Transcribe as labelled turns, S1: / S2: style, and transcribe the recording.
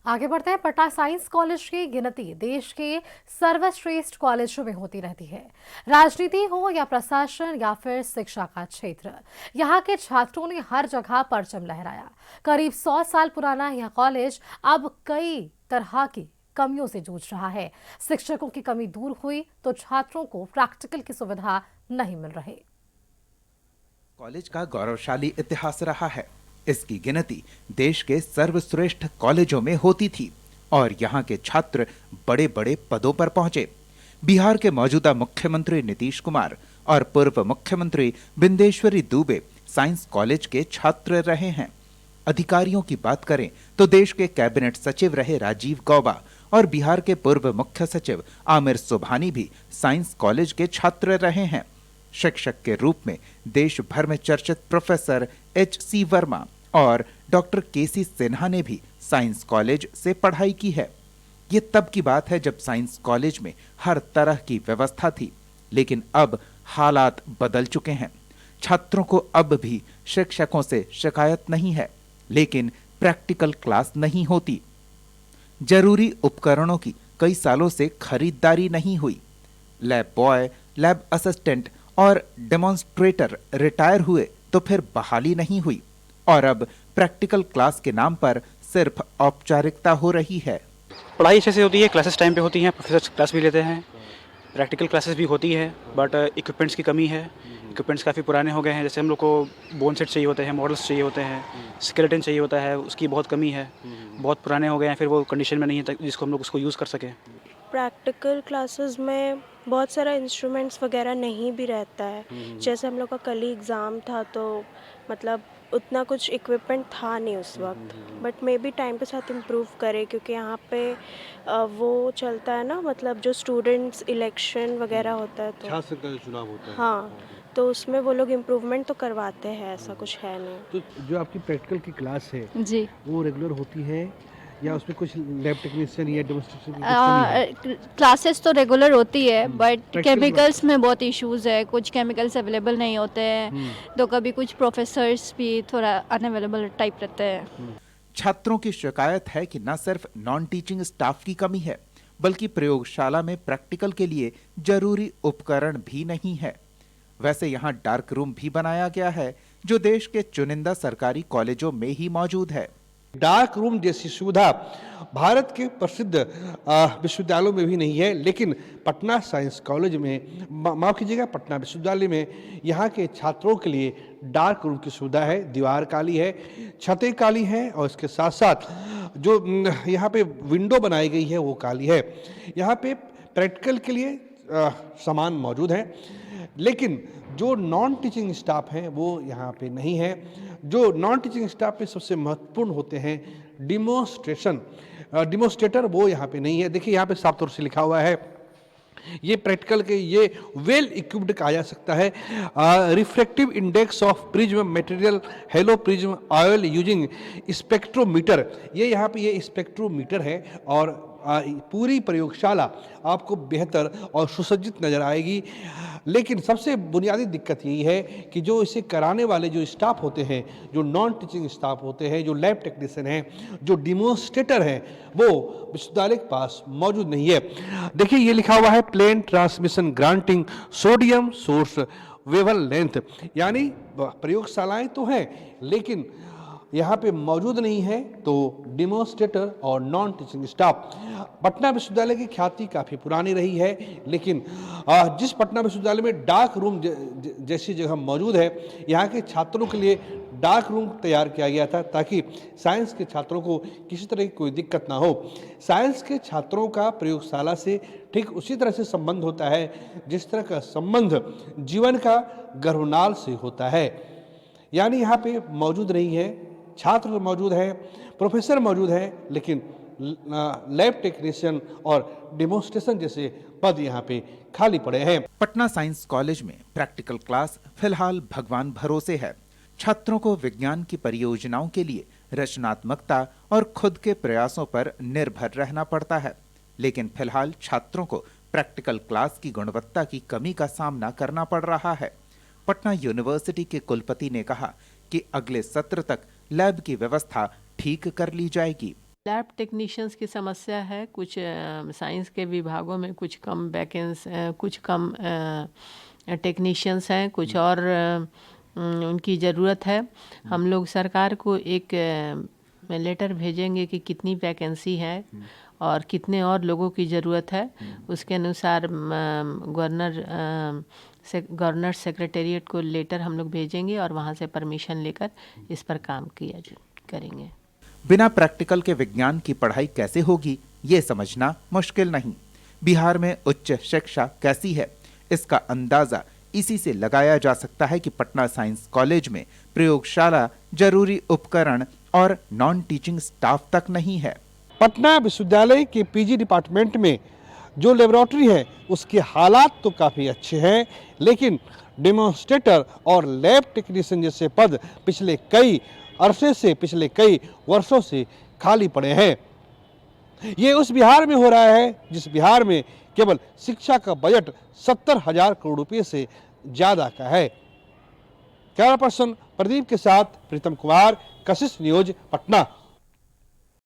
S1: आगे बढ़ते हैं। पटना साइंस कॉलेज की गिनती देश के सर्वश्रेष्ठ कॉलेजों में होती रहती है। राजनीति हो या प्रशासन या फिर शिक्षा का क्षेत्र, यहाँ के छात्रों ने हर जगह परचम लहराया। करीब 100 साल पुराना यह कॉलेज अब कई तरह की कमियों से जूझ रहा है। शिक्षकों की कमी दूर हुई तो छात्रों को प्रैक्टिकल की सुविधा नहीं मिल रही।
S2: कॉलेज का गौरवशाली इतिहास रहा है। इसकी गिनती देश के सर्वश्रेष्ठ कॉलेजों में होती थी और यहाँ के छात्र बड़े बड़े पदों पर पहुंचे। बिहार के मौजूदा मुख्यमंत्री नीतीश कुमार और पूर्व मुख्यमंत्री बिंदेश्वरी दुबे साइंस कॉलेज के छात्र रहे हैं। अधिकारियों की बात करें तो देश के कैबिनेट सचिव रहे राजीव गौबा और बिहार के पूर्व मुख्य सचिव आमिर सुबहानी भी साइंस कॉलेज के छात्र रहे हैं। शिक्षक के रूप में देश भर में चर्चित प्रोफेसर H.C. वर्मा और डॉक्टर के.सी. सिन्हा ने भी साइंस कॉलेज से पढ़ाई की है। ये तब की बात है जब साइंस कॉलेज में हर तरह की व्यवस्था थी, लेकिन अब हालात बदल चुके हैं। छात्रों को अब भी शिक्षकों से शिकायत नहीं है, लेकिन प्रैक्टिकल क्लास नहीं होती। जरूरी उपकरणों की कई सालों से खरीदारी नहीं हुई। लैब बॉय, लैब असिस्टेंट और डेमोन्स्ट्रेटर रिटायर हुए तो फिर बहाली नहीं हुई और अब प्रैक्टिकल क्लास के नाम पर सिर्फ औपचारिकता हो रही है।
S3: पढ़ाई अच्छे से होती है, क्लासेस टाइम पे होती हैं, प्रोफेसर क्लास भी लेते हैं, प्रैक्टिकल क्लासेस भी होती है, बट इक्विपमेंट्स की कमी है। इक्विपमेंट्स काफ़ी पुराने हो गए हैं। जैसे हम लोग को बोन सेट चाहिए होते हैं, मॉडल्स चाहिए होते हैं, स्केलेटन चाहिए होता है, उसकी बहुत कमी है। बहुत पुराने हो गए हैं, फिर वो कंडीशन में नहीं है जिसको हम लोग उसको यूज़ कर सकें।
S4: प्रैक्टिकल क्लासेस में बहुत सारा इंस्ट्रूमेंट्स वगैरह नहीं भी रहता है। जैसे हम लोग का कल ही एग्ज़ाम था तो मतलब उतना कुछ इक्विपमेंट था नहीं उस वक्त, बट मे बी टाइम के साथ इम्प्रूव करे, क्योंकि यहाँ पे वो चलता है ना, मतलब जो स्टूडेंट्स इलेक्शन वगैरह होता है तो
S5: छात्र का जो चुनाव होता है।
S4: हाँ, तो उसमें वो लोग इम्प्रूवमेंट तो करवाते हैं, ऐसा कुछ है नहीं।
S5: तो जो आपकी प्रैक्टिकल की क्लास है
S6: जी,
S5: वो रेगुलर होती है या उसमें कुछ लैब टेक्नीशियन या डेमोन्स्ट्रेशन की कुछ कमी है?
S6: क्लासेस तो रेगुलर होती है, बट
S5: Practical
S6: केमिकल्स में बहुत इश्यूज है। कुछ केमिकल्स अवेलेबल नहीं होते हैं, तो कभी कुछ प्रोफेसर्स भी थोड़ा अनअवेलेबल टाइप रहते हैं।
S2: छात्रों की शिकायत है कि न सिर्फ नॉन टीचिंग स्टाफ की कमी है, बल्कि प्रयोगशाला में प्रैक्टिकल के लिए जरूरी उपकरण भी नहीं है। वैसे यहाँ डार्क रूम भी बनाया गया है, जो देश के चुनिंदा सरकारी कॉलेजों में ही मौजूद है।
S5: डार्क रूम जैसी सुविधा भारत के प्रसिद्ध विश्वविद्यालयों में भी नहीं है, लेकिन पटना साइंस कॉलेज में, माफ कीजिएगा, पटना विश्वविद्यालय में यहाँ के छात्रों के लिए डार्क रूम की सुविधा है। दीवार काली है, छतें काली हैं और इसके साथ साथ जो यहाँ पे विंडो बनाई गई है वो काली है। यहाँ पे प्रैक्टिकल के लिए सामान मौजूद हैं, लेकिन जो नॉन टीचिंग स्टाफ हैं वो यहाँ पे नहीं है। जो नॉन टीचिंग स्टाफ में सबसे महत्वपूर्ण होते हैं डिमोन्स्ट्रेटर, वो यहाँ पे नहीं है। देखिए यहाँ पे साफ तौर से लिखा हुआ है, ये प्रैक्टिकल के ये वेल इक्विप्ड कहा जा सकता है। Refractive index of prism material hello prism oil using spectrometer, ये यहाँ पे ये स्पेक्ट्रोमीटर है और पूरी प्रयोगशाला आपको बेहतर और सुसज्जित नजर आएगी। लेकिन सबसे बुनियादी दिक्कत यही है कि जो इसे कराने वाले जो स्टाफ होते हैं, जो नॉन टीचिंग स्टाफ होते हैं, जो लैब टेक्नीशियन हैं, जो डिमोन्स्ट्रेटर हैं, वो विश्वविद्यालय के पास मौजूद नहीं है। देखिए ये लिखा हुआ है plane transmission grating sodium source wavelength, यानी प्रयोगशालाएं तो हैं लेकिन यहाँ पे मौजूद नहीं है। तो डिमोन्स्ट्रेटर और नॉन टीचिंग स्टाफ, पटना विश्वविद्यालय की ख्याति काफ़ी पुरानी रही है, लेकिन जिस पटना विश्वविद्यालय में डार्क रूम जैसी जगह मौजूद है, यहाँ के छात्रों के लिए डार्क रूम तैयार किया गया था ताकि साइंस के छात्रों को किसी तरह की कोई दिक्कत ना हो। साइंस के छात्रों का प्रयोगशाला से ठीक उसी तरह से संबंध होता है जिस तरह का संबंध जीवन का गर्भनाल से होता है। यानी यहाँ पे मौजूद नहीं है, छात्र मौजूद है, प्रोफेसर मौजूद है, लेकिन लैब टेक्नीशियन और डेमोन्स्ट्रेशन जैसे पद यहाँ पे खाली पड़े हैं।
S2: पटना साइंस कॉलेज में प्रैक्टिकल क्लास फिलहाल भगवान भरोसे है। छात्रों को विज्ञान की परियोजनाओं के लिए रचनात्मकता और खुद के प्रयासों पर निर्भर रहना पड़ता है, लेकिन फिलहाल छात्रों को प्रैक्टिकल क्लास की गुणवत्ता की कमी का सामना करना पड़ रहा है। पटना यूनिवर्सिटी के कुलपति ने कहा कि अगले सत्र तक लैब की व्यवस्था ठीक कर ली जाएगी।
S7: लैब टेक्नीशियंस की समस्या है, कुछ साइंस के विभागों में कुछ कम टेक्नीशियंस हैं, कुछ और उनकी ज़रूरत है। हम लोग सरकार को एक लेटर भेजेंगे कि कितनी वैकेंसी है और कितने और लोगों की ज़रूरत है। उसके अनुसार गवर्नर सेक्रेटेरिएट को लेटर हम लोग भेजेंगे और वहाँ से परमिशन लेकर इस पर काम करेंगे।
S2: बिना प्रैक्टिकल के विज्ञान की पढ़ाई कैसे होगी, ये समझना मुश्किल नहीं। बिहार में उच्च शिक्षा कैसी है, इसका अंदाजा इसी से लगाया जा सकता है कि पटना साइंस कॉलेज में प्रयोगशाला, जरूरी उपकरण और नॉन टीचिंग स्टाफ तक नहीं है।
S5: पटना विश्वविद्यालय के पीजी डिपार्टमेंट में जो लेबोरेटरी है उसके हालात तो काफ़ी अच्छे हैं, लेकिन डेमोन्स्ट्रेटर और लैब टेक्नीशियन जैसे पद पिछले कई वर्षों से खाली पड़े हैं। ये उस बिहार में हो रहा है जिस बिहार में केवल शिक्षा का बजट 70,000 करोड़ रुपए से ज़्यादा का है। कैमरा पर्सन प्रदीप के साथ प्रीतम कुमार, कशिश न्यूज, पटना।